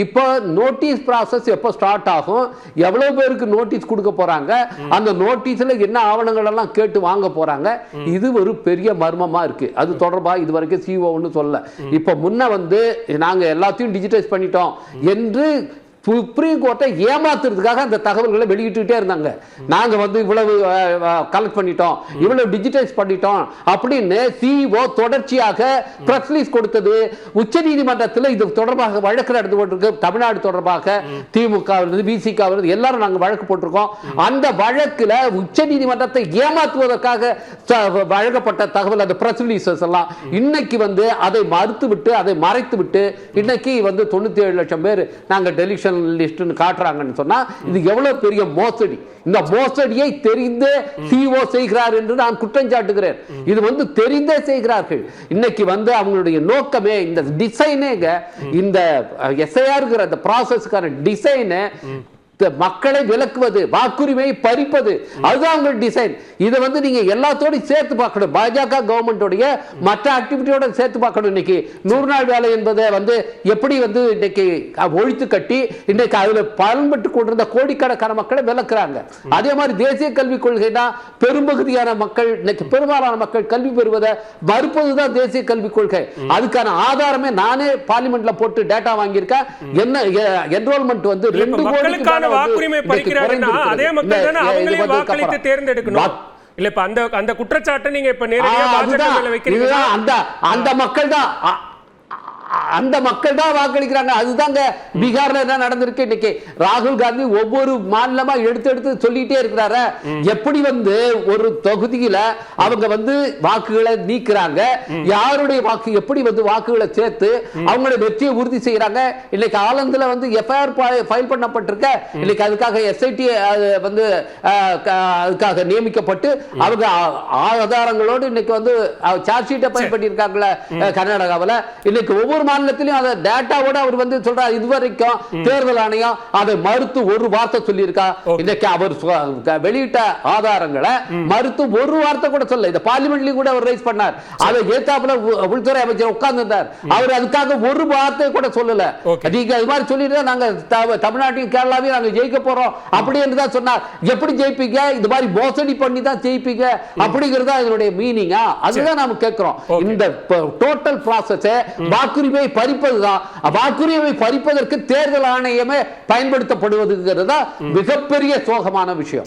இப்போ notice process எப்போ start ஆகும், எவ்வளவு பேருக்கு நோட்டீஸ் கொடுக்க போறாங்க, அந்த நோட்டீஸ்ல என்ன ஆவணங்கள் எல்லாம் கேட்டு வாங்க போறாங்க, இது ஒரு பெரிய மர்மமா இருக்கு. அது தொடர்பா இதுவரைக்கும் சிஓ ஒன்னு சொல்ல. இப்ப முன்ன வந்து நாங்க எல்லாத்தையும் டிஜிட்டைஸ் பண்ணிட்டோம் என்று சுப்ரீம் கோர்ட்டை ஏமாத்துறதுக்காக அந்த தகவல்களை வெளியிட்டுட்டே இருந்தாங்க. நாங்க வந்து இவ்வளவு கலெக்ட் பண்ணிட்டோம், இவ்வளவு டிஜிட்டைஸ் பண்ணிட்டோம் அப்படின்னு சிஓ தொடர்ச்சியாக பிரஸ் ரிலீஸ் கொடுத்தது. உச்ச நீதிமன்றத்தில் இது தொடர்பாக வழக்கு நடந்து கொண்டிருக்கு. தமிழ்நாடு தொடர்பாக திமுக பிசிக எல்லாரும் நாங்க வழக்கு போட்டிருக்கோம். அந்த வழக்குல உச்ச நீதிமன்றத்தை ஏமாற்றுவதற்காக வழங்கப்பட்ட தகவல் அந்த பிரஸ் ரிலீசஸ் எல்லாம் இன்னைக்கு வந்து அதை மறுத்து விட்டு அதை மறைத்து விட்டு இன்னைக்கு வந்து 97 லட்சம் பேர் நாங்க டெலிஷன் லிஸ்ட்னு காட்டுறாங்கன்னு சொன்னா இது எவ்வளவு பெரிய மோசடி. இந்த மோசடியை தெரிந்தே சிஓ செய்கிறார் என்று நான் குற்றம் சாட்டுகிறேன். இது வந்து தெரிந்தே செய்கிறார்கள். இன்னைக்கு வந்து அவங்களுடைய நோக்கமே இந்த டிசைனேங்க, இந்த எஸ்ஐஆர் அந்த ப்ராசஸ்க்கான டிசைனை மக்களை விலக்குவது, வாக்குரிமையை பறிப்பது, அதுதான் அவங்க டிசைன். இதை வந்து நீங்க எல்லாத்தோடையும் சேர்த்து பார்க்கணும். பாஜக கவர்மெண்டோடைய மற்ற ஆக்டிவிட்டியோட சேர்த்து பார்க்கணும். இன்னைக்கு 100 நாள் வேலை என்பதை வந்து எப்படி வந்து இன்னைக்கு ஒழித்து கட்டி இன்னைக்கு அதுல பயன்பட்டு கொண்டிருந்த கோடிக்கணக்கான மக்களை விலக்குறாங்க. அதே மாதிரி தேசிய கல்விக் கொள்கைனா பெரும்பகுதியான மக்கள் இன்னைக்கு பெரும்பாலான மக்கள் கல்வி பெறுவதை மறுப்பதுதான் தேசிய கல்விக் கொள்கை. அதுக்கான ஆதாரமே நானே பார்லிமெண்ட்ல போட்டு டேட்டா வாங்கியிருக்கேன். என்ன என்ரோல்மெண்ட் வந்து 2 கோடி வாக்குரிமை பறிக்கிறாங்கன்னா அதே மக்கள் தானே அவங்களே வாக்களித்து தேர்ந்தெடுக்கணும். இல்ல இப்ப அந்த குற்றச்சாட்டை நீங்க இப்ப நேரடியா பாஜக மேல வைக்கிறீங்க. அந்த மக்கள் தான் வாக்களிக்கிறாங்க. அதுதாங்க பீகார்ல என்ன நடந்திருக்கு. இன்னைக்கு ராகுல் காந்தி ஒவ்வொரு மாநிலமா எடுத்து சொல்லிட்டே இருக்கிறாரு. எப்படி வந்து ஒரு தொகுதியில அவங்க வந்து வாக்குகளை நீக்கிறாங்க, யாருடைய வாக்கு எப்படி வந்து வாக்குகளை சேர்த்து அவங்களுடைய வெற்றியை உறுதி செய்யறாங்க. இன்னைக்கு ஆலந்துல வந்து எஃப்ஐஆர் ஃபைல் பண்ணப்பட்டிருக்க. இன்னைக்கு அதுக்காக எஸ்ஐடி வந்து அதுக்காக நியமிக்கப்பட்டு அவங்க ஆதாரங்களோடு இன்னைக்கு வந்து சார்ஜ் ஷீட்டை ஃபைல் பண்ணியிருக்காங்களே கர்நாடகாவில். இன்னைக்கு ஒவ்வொரு மாநிலத்திலும் அந்த டேட்டாவோட அவர் வந்து சொல்றார். இதுவரைக்கும் தேர்தல் ஆணையம் அதை மறுத்து ஒரு வார்த்தை சொல்லியிருக்கா. இன்னைக்கு அவர் வெளியிட்ட ஆதாரங்களை மறுத்து ஒரு வார்த்தை கூட சொல்ல. இந்த பார்லிமெண்ட்லயும் கூட அவர் ரைஸ் பண்ணார். அதை ஏத்தாப்புல உள்துறை அமைச்சர் உட்கார்ந்திருந்தார். அவர் அதுக்காக ஒரு வார்த்தை கூட சொல்லல. நீங்க அது மாதிரி சொல்லிட்டு நாங்க தமிழ்நாட்டையும் கேரளாவையும் நாங்க ஜெயிக்க போறோம் அப்படி என்று தான் சொன்னார். எப்படி ஜெயிப்பீங்க? இது மாதிரி மோசடி பண்ணி தான் ஜெயிப்பீங்க அப்படிங்கறதா இதனுடைய மீனிங்கா? அதுதான் நாம கேட்கிறோம். இந்த டோட்டல் ப்ராசஸ் வாக்குரிமை பறிப்பதுதான். வாக்குரிமை பறிப்பதற்கு தேர்தல் ஆணையமே பயன்படுத்தப்படுவதுங்கிறதா மிகப்பெரிய சோகமான விஷயம்.